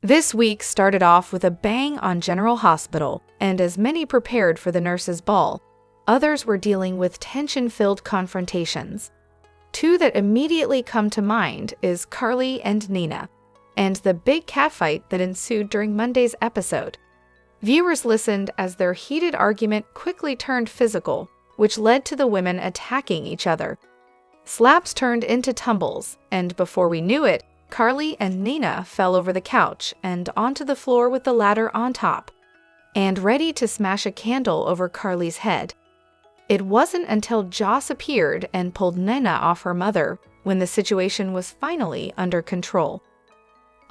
This week started off with a bang on General Hospital, and as many prepared for the nurses' ball, others were dealing with tension-filled confrontations. Two that immediately come to mind is Carly and Nina, and the big catfight that ensued during Monday's episode. Viewers listened as their heated argument quickly turned physical, which led to the women attacking each other. Slaps turned into tumbles, and before we knew it, Carly and Nina fell over the couch and onto the floor with the ladder on top, and ready to smash a candle over Carly's head. It wasn't until Joss appeared and pulled Nina off her mother when the situation was finally under control.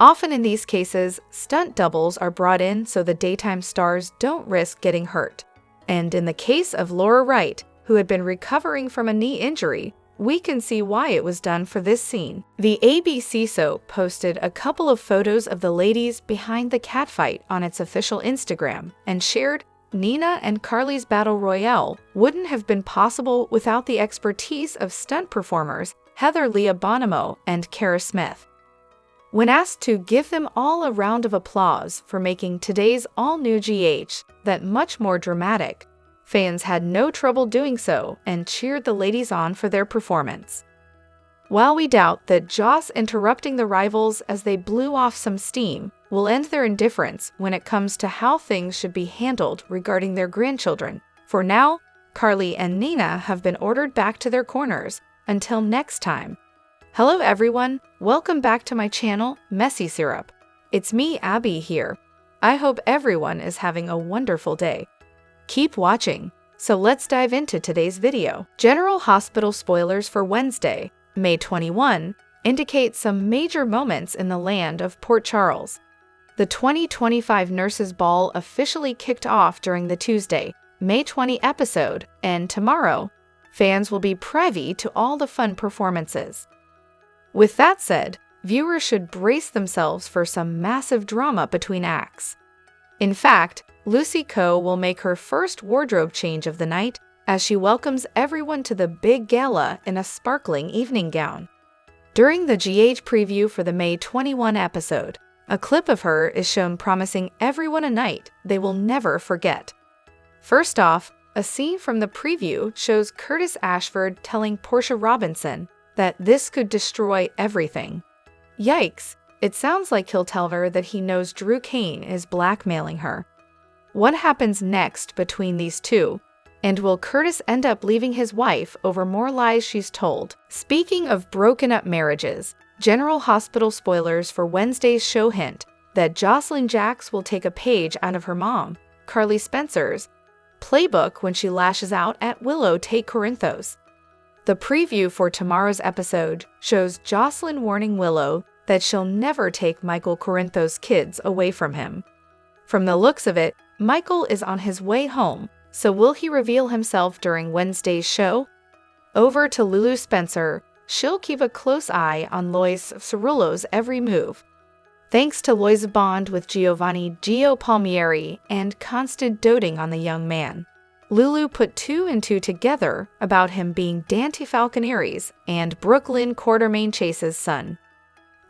Often in these cases, stunt doubles are brought in so the daytime stars don't risk getting hurt. And in the case of Laura Wright, who had been recovering from a knee injury, we can see why it was done for this scene. The ABC soap posted a couple of photos of the ladies behind the catfight on its official Instagram and shared Nina and Carly's battle royale wouldn't have been possible without the expertise of stunt performers Heather Leah Bonamo and Kara Smith. When asked to give them all a round of applause for making today's all-new GH that much more dramatic, fans had no trouble doing so and cheered the ladies on for their performance. While we doubt that Joss interrupting the rivals as they blew off some steam will end their indifference when it comes to how things should be handled regarding their grandchildren, for now, Carly and Nina have been ordered back to their corners. Until next time. Hello everyone, welcome back to my channel, Messy Syrup. It's me, Abby, here. I hope everyone is having a wonderful day. Keep watching. So let's dive into today's video. General Hospital spoilers for Wednesday, May 21, indicate some major moments in the land of Port Charles. The 2025 Nurses' Ball officially kicked off during the Tuesday, May 20 episode, and tomorrow, fans will be privy to all the fun performances. With that said, viewers should brace themselves for some massive drama between acts. In fact, Lulu&Co will make her first wardrobe change of the night as she welcomes everyone to the big gala in a sparkling evening gown. During the GH preview for the May 21 episode, a clip of her is shown promising everyone a night they will never forget. First off, a scene from the preview shows Curtis Ashford telling Portia Robinson that this could destroy everything. Yikes, it sounds like he'll tell her that he knows Drew Kane is blackmailing her. What happens next between these two? And will Curtis end up leaving his wife over more lies she's told? Speaking of broken up marriages, General Hospital spoilers for Wednesday's show hint that Jocelyn Jacks will take a page out of her mom, Carly Spencer's, playbook when she lashes out at Willow take Corinthos. The preview for tomorrow's episode shows Jocelyn warning Willow that she'll never take Michael Corinthos' kids away from him. From the looks of it, Michael is on his way home, so will he reveal himself during Wednesday's show? Over to Lulu Spencer, she'll keep a close eye on Lois Cerullo's every move. Thanks to Lois's bond with Giovanni Gio Palmieri and constant doting on the young man, Lulu put two and two together about him being Dante Falconeri's and Brooklyn Quartermain Chase's son.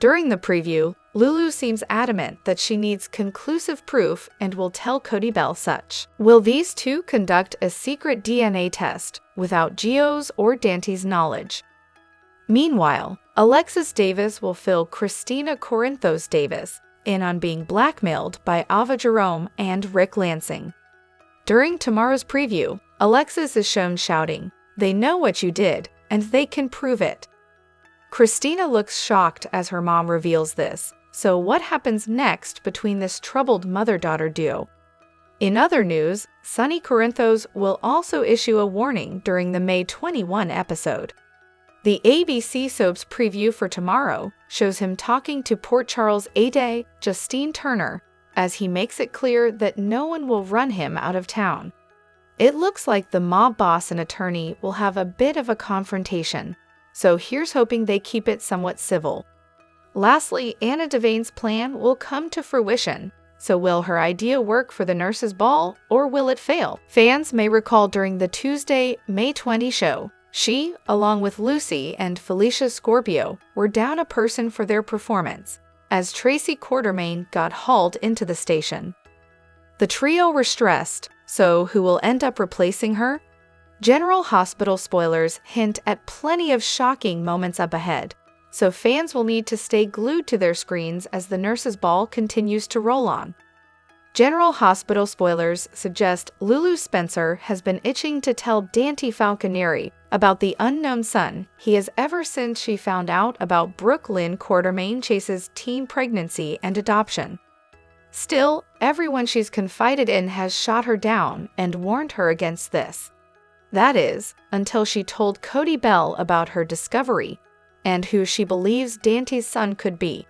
During the preview, Lulu seems adamant that she needs conclusive proof and will tell Cody Bell such. Will these two conduct a secret DNA test without Gio's or Dante's knowledge? Meanwhile, Alexis Davis will fill Christina Corinthos Davis in on being blackmailed by Ava Jerome and Rick Lansing. During tomorrow's preview, Alexis is shown shouting, "They know what you did, and they can prove it." Christina looks shocked as her mom reveals this, so what happens next between this troubled mother-daughter duo? In other news, Sonny Corinthos will also issue a warning during the May 21 episode. The ABC soap's preview for tomorrow shows him talking to Port Charles aide Justine Turner as he makes it clear that no one will run him out of town. It looks like the mob boss and attorney will have a bit of a confrontation, so here's hoping they keep it somewhat civil. Lastly, Anna Devane's plan will come to fruition, so will her idea work for the nurses' ball, or will it fail? Fans may recall during the Tuesday, May 20 show, she, along with Lucy and Felicia Scorpio, were down a person for their performance, as Tracy Quartermaine got hauled into the station. The trio were stressed, so who will end up replacing her? General Hospital spoilers hint at plenty of shocking moments up ahead, so fans will need to stay glued to their screens as the nurses' ball continues to roll on. General Hospital spoilers suggest Lulu Spencer has been itching to tell Dante Falconieri about the unknown son he has ever since she found out about Brooklyn Quartermaine Chase's teen pregnancy and adoption. Still, everyone she's confided in has shot her down and warned her against this. That is, until she told Cody Bell about her discovery and who she believes Dante's son could be.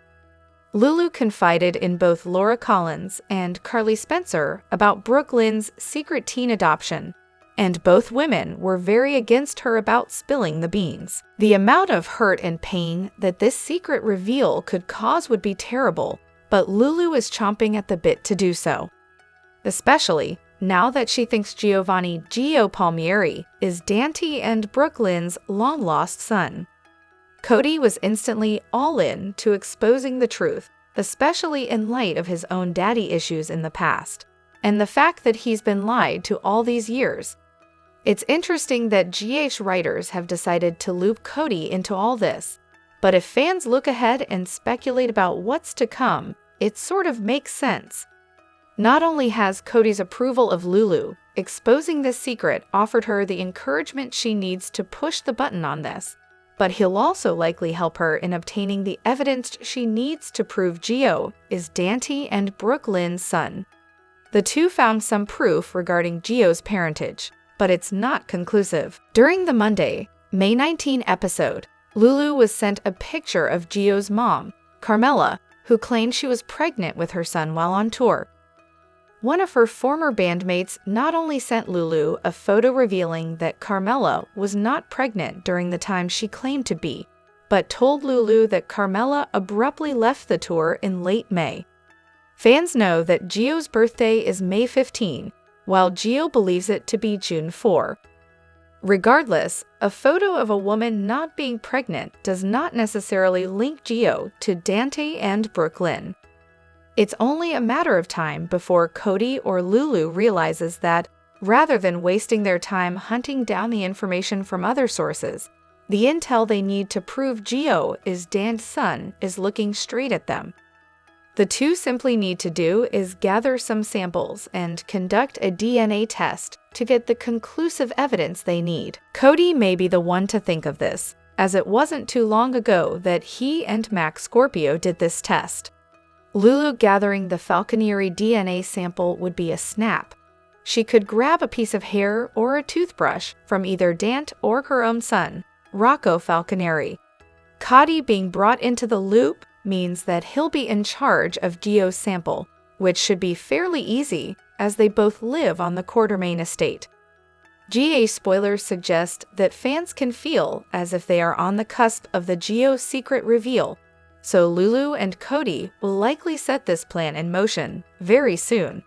Lulu confided in both Laura Collins and Carly Spencer about Brooklyn's secret teen adoption, and both women were very against her about spilling the beans. The amount of hurt and pain that this secret reveal could cause would be terrible, but Lulu is chomping at the bit to do so. Especially now that she thinks Giovanni Gio Palmieri is Dante and Brooklyn's long-lost son. Cody was instantly all in to exposing the truth, especially in light of his own daddy issues in the past, and the fact that he's been lied to all these years. It's interesting that GH writers have decided to loop Cody into all this, but if fans look ahead and speculate about what's to come, it sort of makes sense. Not only has Cody's approval of Lulu exposing this secret offered her the encouragement she needs to push the button on this, but he'll also likely help her in obtaining the evidence she needs to prove Gio is Dante and Brooklyn's son. The two found some proof regarding Gio's parentage, but it's not conclusive. During the Monday, May 19 episode, Lulu was sent a picture of Gio's mom, Carmela, who claimed she was pregnant with her son while on tour. One of her former bandmates not only sent Lulu a photo revealing that Carmela was not pregnant during the time she claimed to be, but told Lulu that Carmela abruptly left the tour in late May. Fans know that Gio's birthday is May 15, while Gio believes it to be June 4. Regardless, a photo of a woman not being pregnant does not necessarily link Gio to Dante and Brooklyn. It's only a matter of time before Cody or Lulu realizes that, rather than wasting their time hunting down the information from other sources, the intel they need to prove Gio is Dan's son is looking straight at them. The two simply need to do is gather some samples and conduct a DNA test to get the conclusive evidence they need. Cody may be the one to think of this, as it wasn't too long ago that he and Max Scorpio did this test. Lulu gathering the Falconieri DNA sample would be a snap. She could grab a piece of hair or a toothbrush from either Dante or her own son, Rocco Falconieri. Cody being brought into the loop means that he'll be in charge of Gio's sample, which should be fairly easy as they both live on the Quartermaine estate. GA spoilers suggest that fans can feel as if they are on the cusp of the Gio secret reveal, so Lulu and Cody will likely set this plan in motion very soon.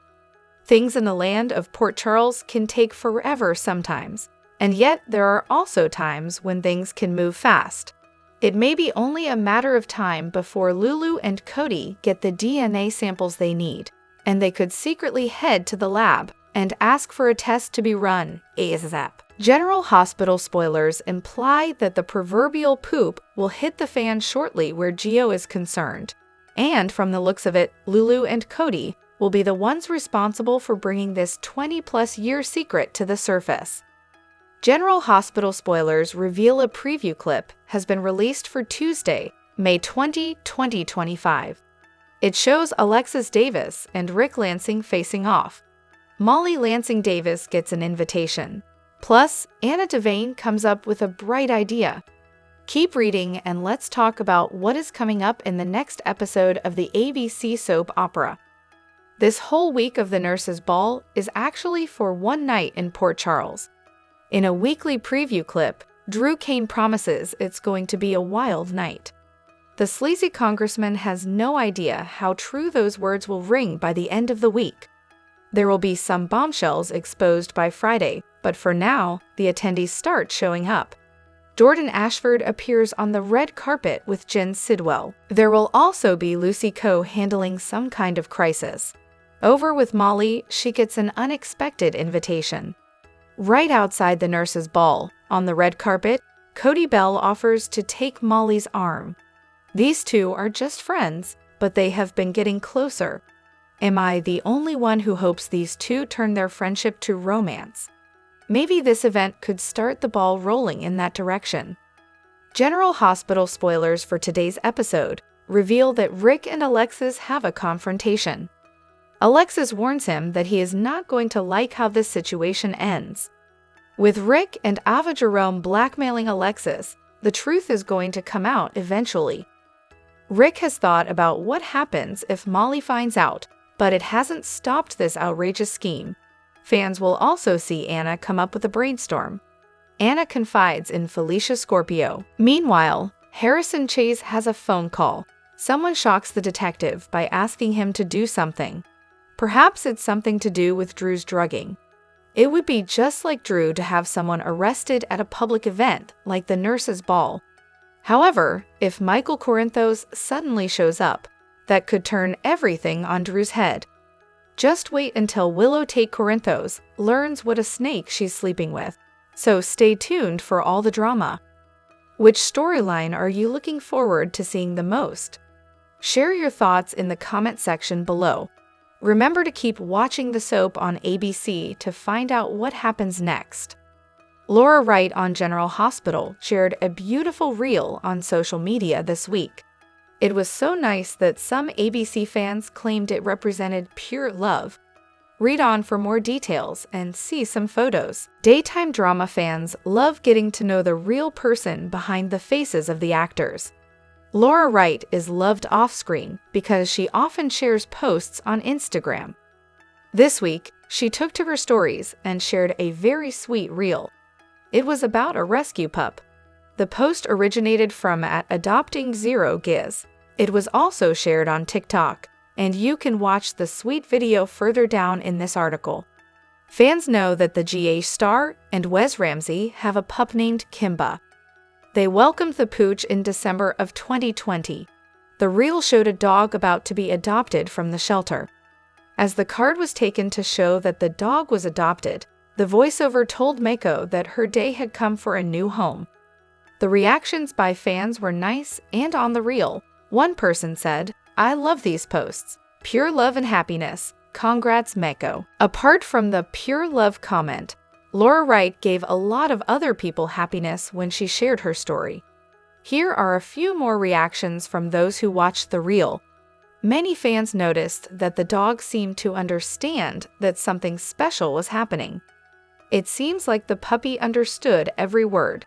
Things in the land of Port Charles can take forever sometimes, and yet there are also times when things can move fast. It may be only a matter of time before Lulu and Cody get the DNA samples they need, and they could secretly head to the lab and ask for a test to be run ASAP. General Hospital spoilers imply that the proverbial poop will hit the fan shortly where Gio is concerned, and from the looks of it, Lulu and Cody will be the ones responsible for bringing this 20-plus-year secret to the surface. General Hospital spoilers reveal a preview clip has been released for Tuesday, May 20, 2025. It shows Alexis Davis and Rick Lansing facing off. Molly Lansing Davis gets an invitation. Plus, Anna Devane comes up with a bright idea. Keep reading and let's talk about what is coming up in the next episode of the ABC soap opera. This whole week of the Nurses' Ball is actually for one night in Port Charles. In a weekly preview clip, Drew Kane promises it's going to be a wild night. The sleazy congressman has no idea how true those words will ring by the end of the week. There will be some bombshells exposed by Friday, but for now, the attendees start showing up. Jordan Ashford appears on the red carpet with Jen Sidwell. There will also be Lulu&Co handling some kind of crisis. Over with Molly, she gets an unexpected invitation. Right outside the nurses' ball, on the red carpet, Cody Bell offers to take Molly's arm. These two are just friends, but they have been getting closer. Am I the only one who hopes these two turn their friendship to romance? Maybe this event could start the ball rolling in that direction. General Hospital spoilers for today's episode reveal that Rick and Alexis have a confrontation. Alexis warns him that he is not going to like how this situation ends. With Rick and Ava Jerome blackmailing Alexis, the truth is going to come out eventually. Rick has thought about what happens if Molly finds out, but it hasn't stopped this outrageous scheme. Fans will also see Anna come up with a brainstorm. Anna confides in Felicia Scorpio. Meanwhile, Harrison Chase has a phone call. Someone shocks the detective by asking him to do something. Perhaps it's something to do with Drew's drugging. It would be just like Drew to have someone arrested at a public event like the nurses' ball. However, if Michael Corinthos suddenly shows up, that could turn everything on Drew's head. Just wait until Willow Tate Corinthos learns what a snake she's sleeping with. So stay tuned for all the drama. Which storyline are you looking forward to seeing the most? Share your thoughts in the comment section below. Remember to keep watching the soap on ABC to find out what happens next. Laura Wright on General Hospital shared a beautiful reel on social media this week. It was so nice that some ABC fans claimed it represented pure love. Read on for more details and see some photos. Daytime drama fans love getting to know the real person behind the faces of the actors. Laura Wright is loved off-screen because she often shares posts on Instagram. This week, she took to her stories and shared a very sweet reel. It was about a rescue pup. The post originated from @AdoptingZeroGiz. It was also shared on TikTok, and you can watch the sweet video further down in this article. Fans know that the GH star and Wes Ramsey have a pup named Kimba. They welcomed the pooch in December of 2020. The reel showed a dog about to be adopted from the shelter. As the card was taken to show that the dog was adopted, the voiceover told Mako that her day had come for a new home. The reactions by fans were nice and on the reel. One person said, "I love these posts. Pure love and happiness. Congrats, Mako." Apart from the pure love comment, Laura Wright gave a lot of other people happiness when she shared her story. Here are a few more reactions from those who watched the reel. Many fans noticed that the dog seemed to understand that something special was happening. It seems like the puppy understood every word.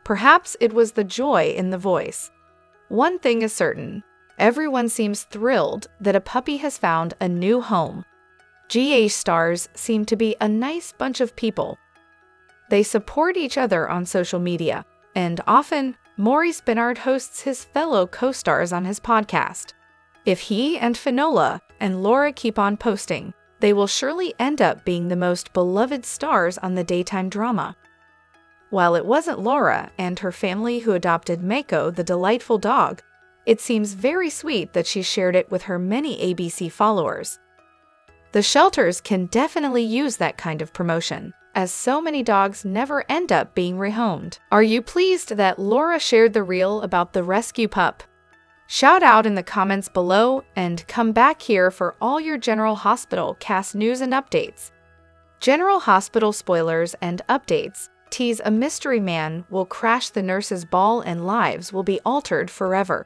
Perhaps it was the joy in the voice. One thing is certain, everyone seems thrilled that a puppy has found a new home. GH stars seem to be a nice bunch of people. They support each other on social media, and often, Maurice Benard hosts his fellow co-stars on his podcast. If he and Finola and Laura keep on posting, they will surely end up being the most beloved stars on the daytime drama. While it wasn't Laura and her family who adopted Mako, the delightful dog, it seems very sweet that she shared it with her many ABC followers. The shelters can definitely use that kind of promotion, as so many dogs never end up being rehomed. Are you pleased that Laura shared the reel about the rescue pup? Shout out in the comments below and come back here for all your General Hospital cast news and updates. General Hospital spoilers and updates tease a mystery man will crash the nurses' ball and lives will be altered forever.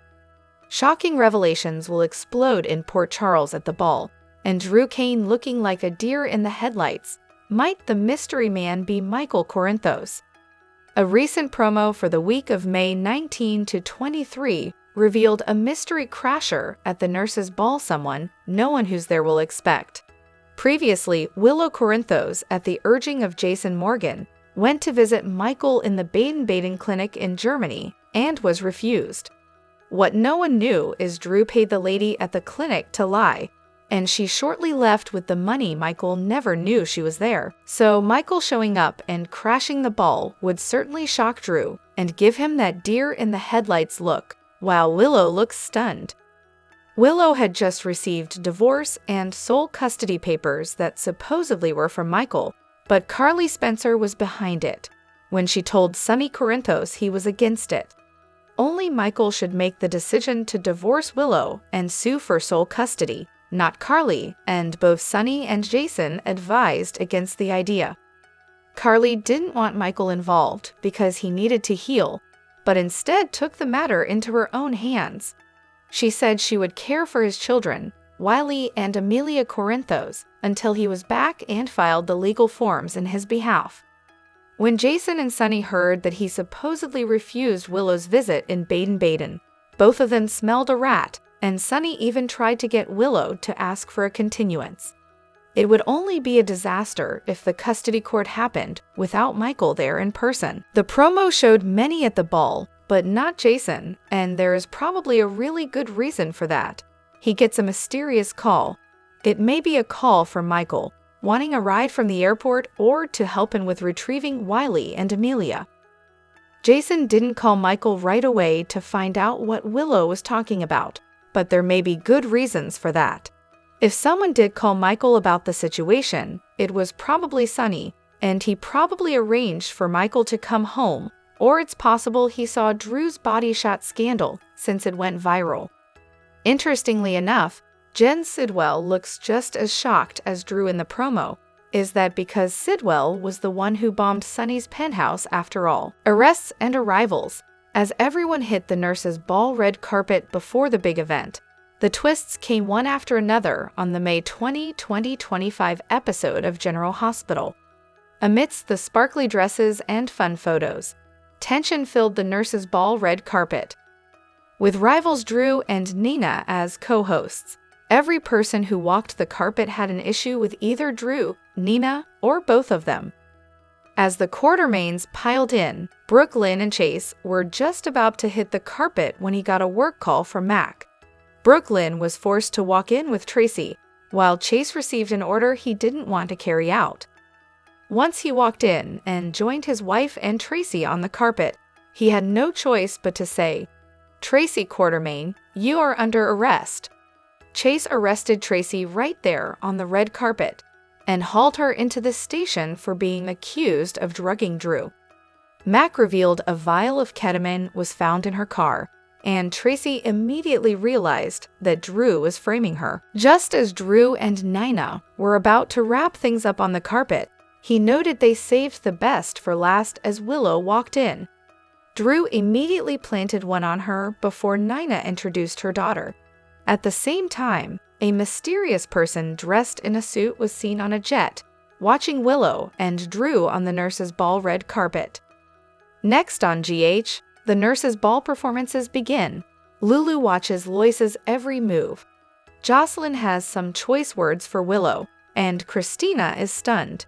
Shocking revelations will explode in Port Charles at the ball, and Drew Kane looking like a deer in the headlights. Might the mystery man be Michael Corinthos? A recent promo for the week of May 19 to 23 revealed a mystery crasher at the nurses' ball someone no one who's there will expect. Previously, Willow Corinthos, at the urging of Jason Morgan, went to visit Michael in the Baden-Baden clinic in Germany and was refused. What no one knew is Drew paid the lady at the clinic to lie, and she shortly left with the money. Michael never knew she was there. So Michael showing up and crashing the ball would certainly shock Drew, and give him that deer-in-the-headlights look, while Willow looks stunned. Willow had just received divorce and sole custody papers that supposedly were from Michael, but Carly Spencer was behind it. When she told Sonny Corinthos he was against it. Only Michael should make the decision to divorce Willow and sue for sole custody, not Carly, and both Sonny and Jason advised against the idea. Carly didn't want Michael involved because he needed to heal, but instead took the matter into her own hands. She said she would care for his children, Wiley and Amelia Corinthos, until he was back and filed the legal forms in his behalf. When Jason and Sonny heard that he supposedly refused Willow's visit in Baden-Baden, both of them smelled a rat, and Sonny even tried to get Willow to ask for a continuance. It would only be a disaster if the custody court happened without Michael there in person. The promo showed many at the ball, but not Jason, and there is probably a really good reason for that. He gets a mysterious call. It may be a call from Michael, wanting a ride from the airport or to help him with retrieving Wiley and Amelia. Jason didn't call Michael right away to find out what Willow was talking about, but there may be good reasons for that. If someone did call Michael about the situation, it was probably Sonny, and he probably arranged for Michael to come home, or it's possible he saw Drew's body shot scandal since it went viral. Interestingly enough, Jen Sidwell looks just as shocked as Drew in the promo. Is that because Sidwell was the one who bombed Sonny's penthouse after all? Arrests and arrivals. As everyone hit the nurse's ball red carpet before the big event, the twists came one after another on the May 20, 2025 episode of General Hospital. Amidst the sparkly dresses and fun photos, tension filled the nurse's ball red carpet. With rivals Drew and Nina as co-hosts, every person who walked the carpet had an issue with either Drew, Nina, or both of them. As the Quartermains piled in, Brooklyn and Chase were just about to hit the carpet when he got a work call from Mac. Brooklyn was forced to walk in with Tracy, while Chase received an order he didn't want to carry out. Once he walked in and joined his wife and Tracy on the carpet, he had no choice but to say, "Tracy Quartermain, you are under arrest." Chase arrested Tracy right there on the red carpet and hauled her into the station for being accused of drugging Drew. Mac revealed a vial of ketamine was found in her car, and Tracy immediately realized that Drew was framing her. Just as Drew and Nina were about to wrap things up on the carpet, he noted they saved the best for last as Willow walked in. Drew immediately planted one on her before Nina introduced her daughter. At the same time, a mysterious person dressed in a suit was seen on a jet, watching Willow and Drew on the nurse's ball red carpet. Next on GH, the nurse's ball performances begin. Lulu watches Lois's every move. Jocelyn has some choice words for Willow, and Christina is stunned.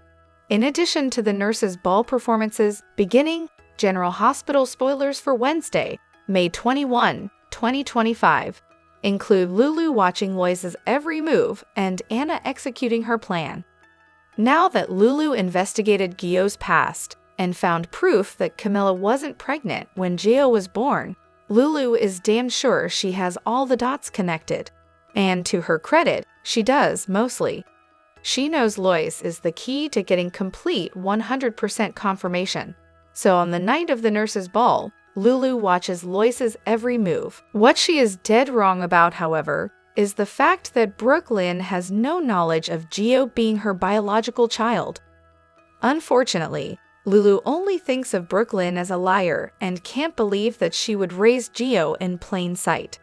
In addition to the nurse's ball performances beginning, General Hospital spoilers for Wednesday, May 21, 2025, include Lulu watching Lois's every move and Anna executing her plan. Now that Lulu investigated Gio's past and found proof that Camilla wasn't pregnant when Gio was born, Lulu is damn sure she has all the dots connected. And to her credit, she does mostly. She knows Lois is the key to getting complete 100% confirmation. So on the night of the nurse's ball, Lulu watches Lois's every move. What she is dead wrong about, however, is the fact that Brooklyn has no knowledge of Gio being her biological child. Unfortunately, Lulu only thinks of Brooklyn as a liar and can't believe that she would raise Gio in plain sight.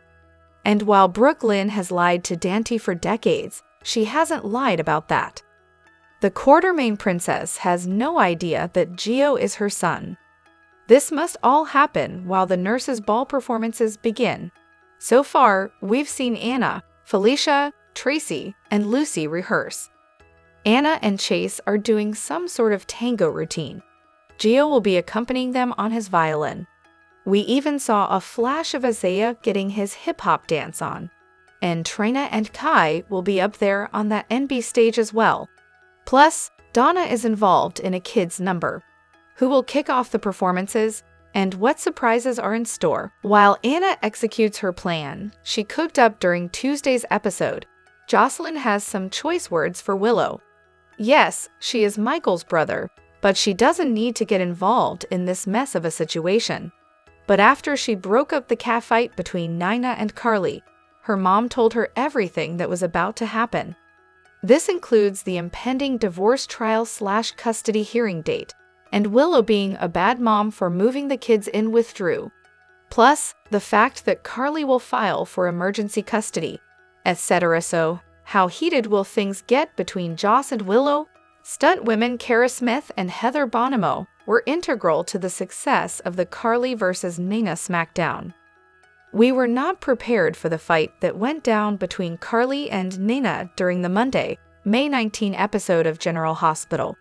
And while Brooklyn has lied to Dante for decades, she hasn't lied about that. The Quartermain princess has no idea that Gio is her son. This must all happen while the nurse's ball performances begin. So far, we've seen Anna, Felicia, Tracy, and Lucy rehearse. Anna and Chase are doing some sort of tango routine. Gio will be accompanying them on his violin. We even saw a flash of Isaiah getting his hip-hop dance on. And Trina and Kai will be up there on that NB stage as well. Plus, Donna is involved in a kids' number. Who will kick off the performances? and what surprises are in store. While Anna executes her plan she cooked up during Tuesday's episode, Jocelyn has some choice words for Willow. Yes, she is Michael's brother, but she doesn't need to get involved in this mess of a situation. But after she broke up the catfight between Nina and Carly, her mom told her everything that was about to happen. This includes the impending divorce trial/custody hearing date, and Willow being a bad mom for moving the kids in with Drew. Plus, the fact that Carly will file for emergency custody, etc. So, how heated will things get between Joss and Willow? Stunt women Kara Smith and Heather Bonamo were integral to the success of the Carly vs. Nina SmackDown. We were not prepared for the fight that went down between Carly and Nina during the Monday, May 19 episode of General Hospital.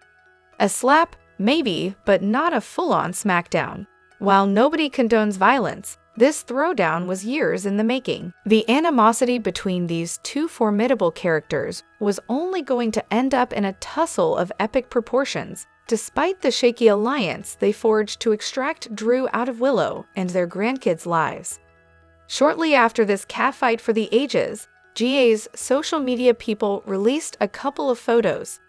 A slap, maybe, but not a full-on smackdown. While nobody condones violence, this throwdown was years in the making. The animosity between these two formidable characters was only going to end up in a tussle of epic proportions, despite the shaky alliance they forged to extract Drew out of Willow and their grandkids' lives. Shortly after this catfight for the ages, GA's social media people released a couple of photos.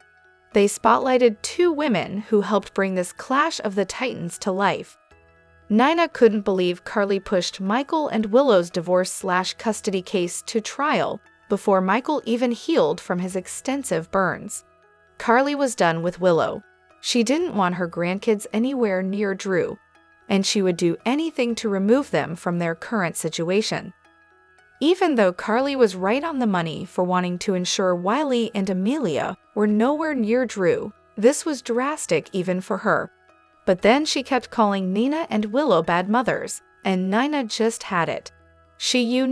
They spotlighted two women who helped bring this clash of the titans to life. Nina couldn't believe Carly pushed Michael and Willow's divorce/custody case to trial before Michael even healed from his extensive burns. Carly was done with Willow. She didn't want her grandkids anywhere near Drew, and she would do anything to remove them from their current situation. Even though Carly was right on the money for wanting to ensure Wiley and Amelia were nowhere near Drew, this was drastic even for her. But then she kept calling Nina and Willow bad mothers, and Nina just had it. She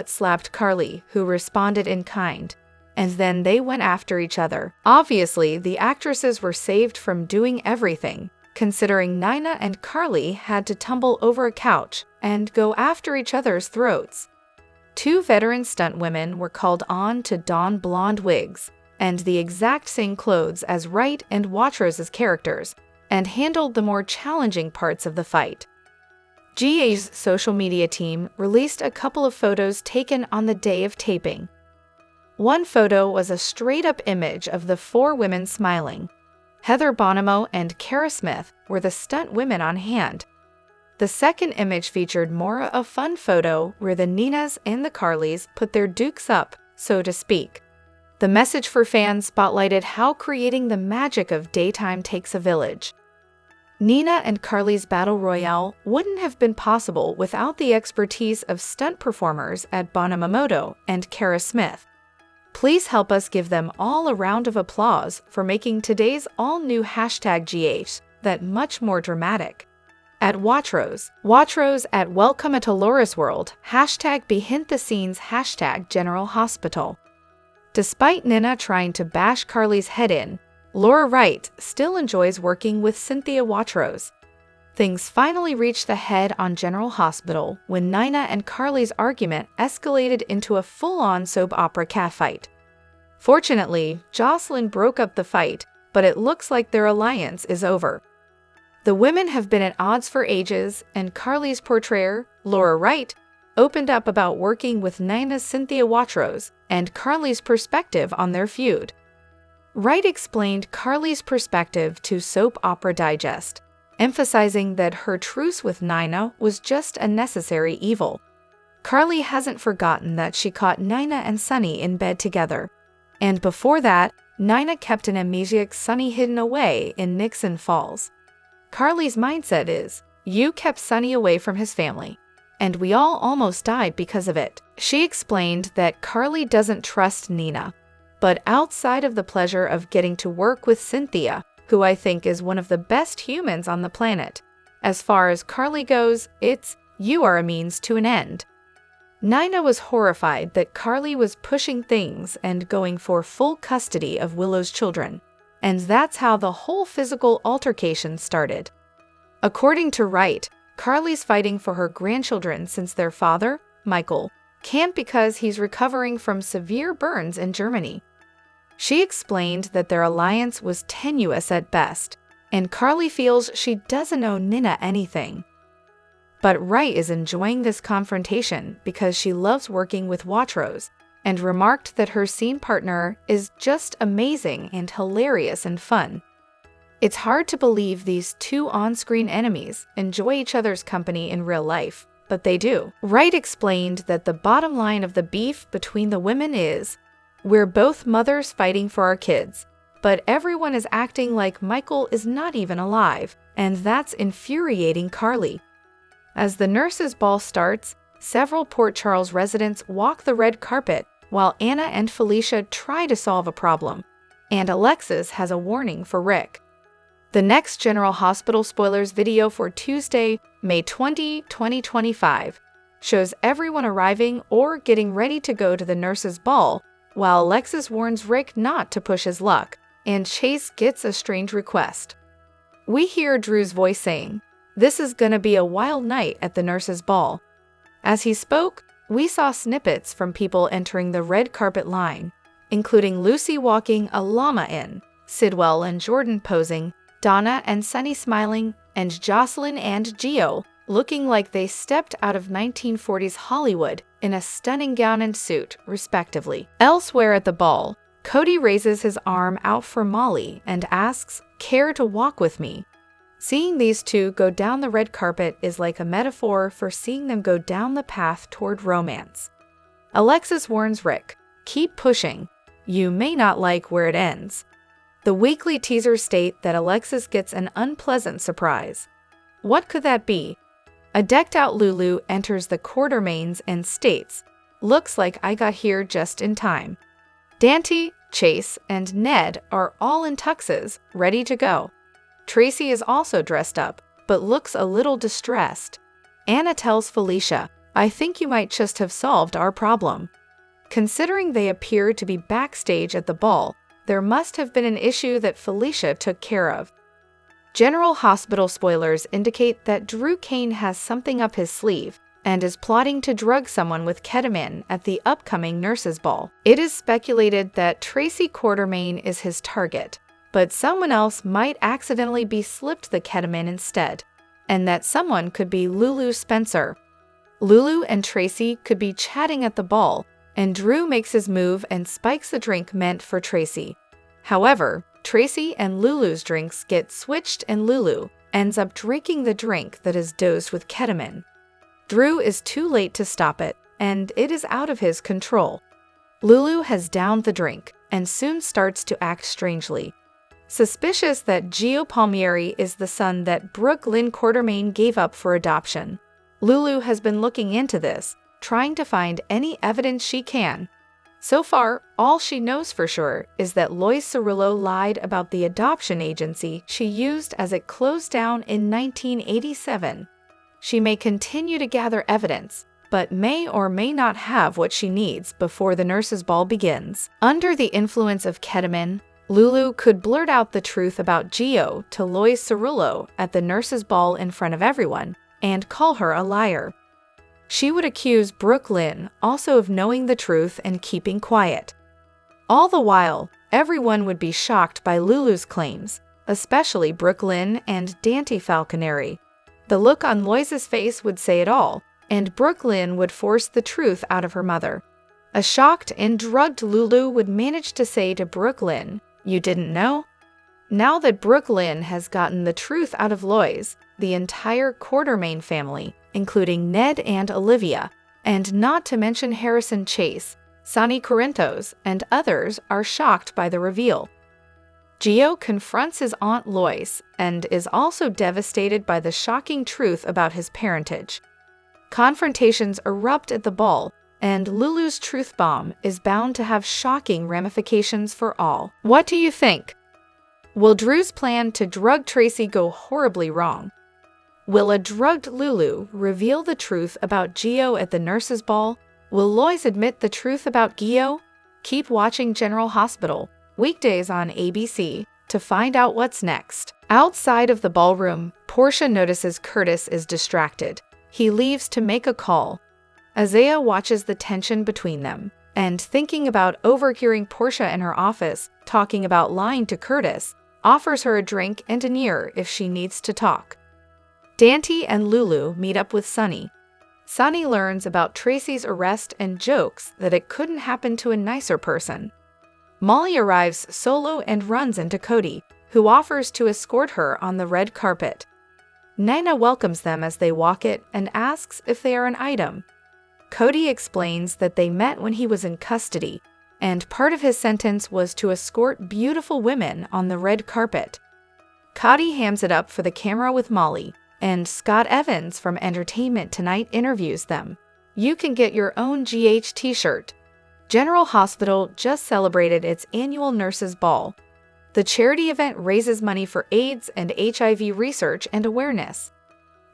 slapped Carly, who responded in kind. And then they went after each other. Obviously, the actresses were saved from doing everything, considering Nina and Carly had to tumble over a couch and go after each other's throats. Two veteran stunt women were called on to don blonde wigs and the exact same clothes as Wright and Watrose's characters, and handled the more challenging parts of the fight. GA's social media team released a couple of photos taken on the day of taping. One photo was a straight-up image of the four women smiling. Heather Bonamo and Kara Smith were the stunt women on hand. The second image featured more a fun photo where the Ninas and the Carlys put their dukes up, so to speak. The message for fans spotlighted how creating the magic of daytime takes a village. Nina and Carly's battle royale wouldn't have been possible without the expertise of stunt performers at Bonamamoto and Kara Smith. Please help us give them all a round of applause for making today's all-new #GH that much more dramatic. At Watrose at Welcome at Aloris World, #behind-the-scenes #General Hospital. Despite Nina trying to bash Carly's head in, Laura Wright still enjoys working with Cynthia Watrose. Things finally reached the head on General Hospital when Nina and Carly's argument escalated into a full-on soap opera catfight. Fortunately, Jocelyn broke up the fight, but it looks like their alliance is over. The women have been at odds for ages, and Carly's portrayer, Laura Wright, opened up about working with Nina's Cynthia Watrose and Carly's perspective on their feud. Wright explained Carly's perspective to Soap Opera Digest, emphasizing that her truce with Nina was just a necessary evil. Carly hasn't forgotten that she caught Nina and Sonny in bed together, and before that, Nina kept an amnesiac Sonny hidden away in Nixon Falls. Carly's mindset is, you kept Sonny away from his family, and we all almost died because of it. She explained that Carly doesn't trust Nina, but outside of the pleasure of getting to work with Cynthia, who I think is one of the best humans on the planet, as far as Carly goes, it's, you are a means to an end. Nina was horrified that Carly was pushing things and going for full custody of Willow's children, and that's how the whole physical altercation started. According to Wright, Carly's fighting for her grandchildren since their father, Michael, can't because he's recovering from severe burns in Germany. She explained that their alliance was tenuous at best, and Carly feels she doesn't owe Nina anything. But Wright is enjoying this confrontation because she loves working with Watrous, and remarked that her scene partner is just amazing and hilarious and fun. It's hard to believe these two on-screen enemies enjoy each other's company in real life, but they do. Wright explained that the bottom line of the beef between the women is, we're both mothers fighting for our kids, but everyone is acting like Michael is not even alive, and that's infuriating Carly. As the nurses' ball starts, several Port Charles residents walk the red carpet while Anna and Felicia try to solve a problem, and Alexis has a warning for Rick. The next General Hospital spoilers video for Tuesday, May 20, 2025, shows everyone arriving or getting ready to go to the nurses' ball, while Alexis warns Rick not to push his luck, and Chase gets a strange request. We hear Drew's voice saying, "This is gonna be a wild night at the nurses' ball." As he spoke, we saw snippets from people entering the red carpet line, including Lucy walking a llama in, Sidwell and Jordan posing, Donna and Sunny smiling, and Jocelyn and Gio looking like they stepped out of 1940s Hollywood in a stunning gown and suit, respectively. Elsewhere at the ball, Cody raises his arm out for Molly and asks, "Care to walk with me?" Seeing these two go down the red carpet is like a metaphor for seeing them go down the path toward romance. Alexis warns Rick, "Keep pushing. You may not like where it ends." The weekly teasers state that Alexis gets an unpleasant surprise. What could that be? A decked-out Lulu enters the Quartermaines and states, "Looks like I got here just in time." Dante, Chase, and Ned are all in tuxes, ready to go. Tracy is also dressed up, but looks a little distressed. Anna tells Felicia, "I think you might just have solved our problem." Considering they appear to be backstage at the ball, there must have been an issue that Felicia took care of. General Hospital spoilers indicate that Drew Kane has something up his sleeve and is plotting to drug someone with ketamine at the upcoming nurses' ball. It is speculated that Tracy Quartermaine is his target, but someone else might accidentally be slipped the ketamine instead, and that someone could be Lulu Spencer. Lulu and Tracy could be chatting at the ball, and Drew makes his move and spikes the drink meant for Tracy. However, Tracy and Lulu's drinks get switched and Lulu ends up drinking the drink that is dosed with ketamine. Drew is too late to stop it, and it is out of his control. Lulu has downed the drink and soon starts to act strangely. Suspicious that Gio Palmieri is the son that Brooke Lynn Quartermaine gave up for adoption, Lulu has been looking into this, trying to find any evidence she can. So far, all she knows for sure is that Lois Cirillo lied about the adoption agency she used as it closed down in 1987. She may continue to gather evidence, but may or may not have what she needs before the nurses' ball begins. Under the influence of ketamine, Lulu could blurt out the truth about Gio to Lois Cirillo at the nurses' ball in front of everyone and call her a liar. She would accuse Brooke Lynn also of knowing the truth and keeping quiet. All the while, everyone would be shocked by Lulu's claims, especially Brooke Lynn and Dante Falconeri. The look on Lois's face would say it all, and Brooke Lynn would force the truth out of her mother. A shocked and drugged Lulu would manage to say to Brooke Lynn, "You didn't know?" Now that Brooke Lynn has gotten the truth out of Lois, the entire Quartermaine family, including Ned and Olivia, and not to mention Harrison Chase, Sonny Corinthos, and others, are shocked by the reveal. Gio confronts his Aunt Lois and is also devastated by the shocking truth about his parentage. Confrontations erupt at the ball, and Lulu's truth bomb is bound to have shocking ramifications for all. What do you think? Will Drew's plan to drug Tracy go horribly wrong? Will a drugged Lulu reveal the truth about Gio at the nurses' ball? Will Lois admit the truth about Gio? Keep watching General Hospital, weekdays on ABC, to find out what's next. Outside of the ballroom, Portia notices Curtis is distracted. He leaves to make a call. Isaiah watches the tension between them, and thinking about overhearing Portia in her office talking about lying to Curtis, offers her a drink and an ear if she needs to talk. Dante and Lulu meet up with Sunny. Sunny learns about Tracy's arrest and jokes that it couldn't happen to a nicer person. Molly arrives solo and runs into Cody, who offers to escort her on the red carpet. Nina welcomes them as they walk it and asks if they are an item. Cody explains that they met when he was in custody, and part of his sentence was to escort beautiful women on the red carpet. Cody hams it up for the camera with Molly, and Scott Evans from Entertainment Tonight interviews them. You can get your own GH t-shirt. General Hospital just celebrated its annual Nurses Ball. The charity event raises money for AIDS and HIV research and awareness.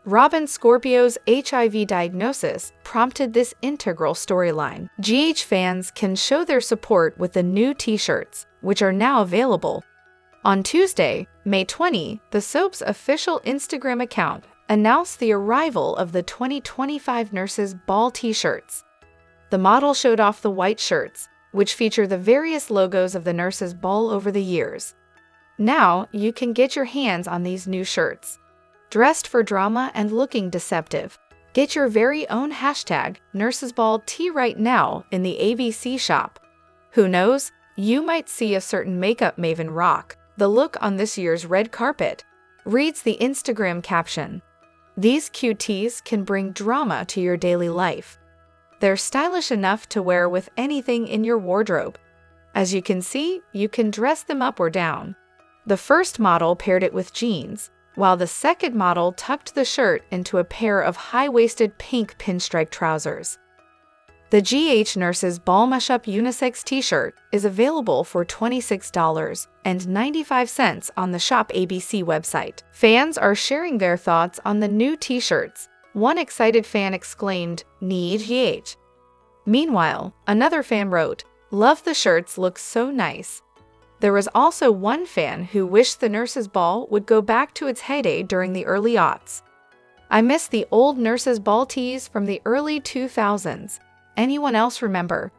Robin Scorpio's HIV diagnosis prompted this integral storyline. GH fans can show their support with the new t-shirts, which are now available. On Tuesday, May 20, the soap's official Instagram account announced the arrival of the 2025 Nurses Ball t-shirts. The model showed off the white shirts, which feature the various logos of the Nurses Ball over the years. Now, you can get your hands on these new shirts. Dressed for drama and looking deceptive, get your very own hashtag #NursesBallT right now in the ABC shop. Who knows, you might see a certain makeup maven rock the look on this year's red carpet, reads the Instagram caption. These cute tees can bring drama to your daily life. They're stylish enough to wear with anything in your wardrobe. As you can see, you can dress them up or down. The first model paired it with jeans, while the second model tucked the shirt into a pair of high-waisted pink pinstripe trousers. The GH Nurses Ball Mashup Unisex t-shirt is available for $26.95 on the Shop ABC website. Fans are sharing their thoughts on the new t-shirts. One excited fan exclaimed, "Need GH." Meanwhile, another fan wrote, "Love the shirts, look so nice." There was also one fan who wished the Nurses Ball would go back to its heyday during the early aughts. "I miss the old Nurses Ball tees from the early 2000s. Anyone else remember?"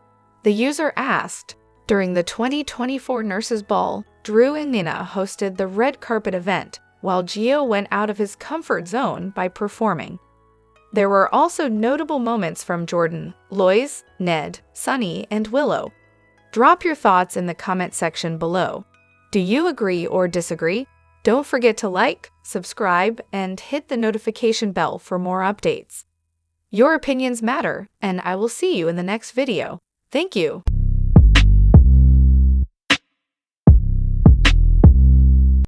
The user asked. During the 2024 Nurses Ball, Drew and Nina hosted the red carpet event, while Gio went out of his comfort zone by performing. There were also notable moments from Jordan, Lois, Ned, Sunny, and Willow. Drop your thoughts in the comment section below. Do you agree or disagree? Don't forget to like, subscribe, and hit the notification bell for more updates. Your opinions matter, and I will see you in the next video. Thank you.